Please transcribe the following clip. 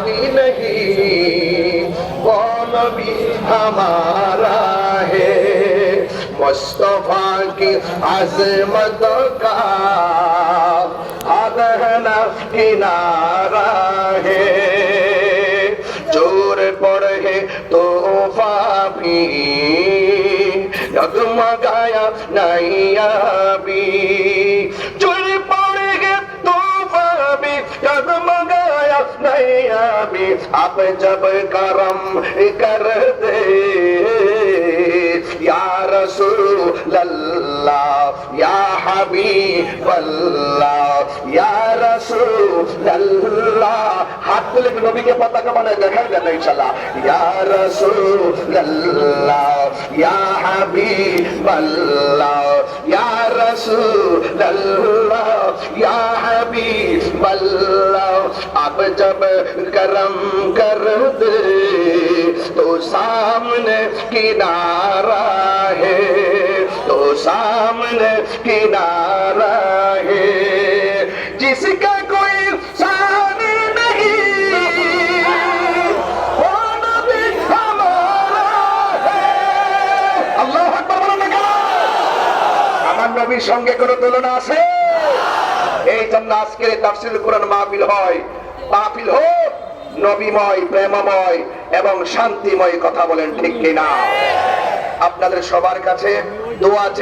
पानी नहीं, वो नबी हमारा है। मुस्तफा की अजमत का आदहना किनारा है। जोर पड़े तोहफा भी डगमगाया नहीं अभी। जोर पड़े तोहफा भी डगमगाया नहीं अभी। आप जब करम कर दे या रसूल अल्लाह या हबीब अल्लाह या रसूल अल्लाह। हाथ तुले नबी के पताका बनाए देखाई देना इंशाल्लाह। या रसूल अल्लाह या हबीब अल्लाह या रसूल अल्लाह या हबीब अल्लाह। आप जब करम कर दे तो सामने किनारा है, तो सामने किनारा है। जिसका कोई सानी नहीं, वो नबी हमारा है। अल्लाहु আকবার বলেন না। আমার নবীর সঙ্গে কোনো তুলনা আছে? এই জন্য আজকের তাফসীরুল কুরআন মাহফিল হয়। মাহফিল হোক নবীময়, প্রেমময় এবং শান্তিময়। কথা বলেন ঠিক কিনা? আপনাদের সবার কাছে দোয়া আছে।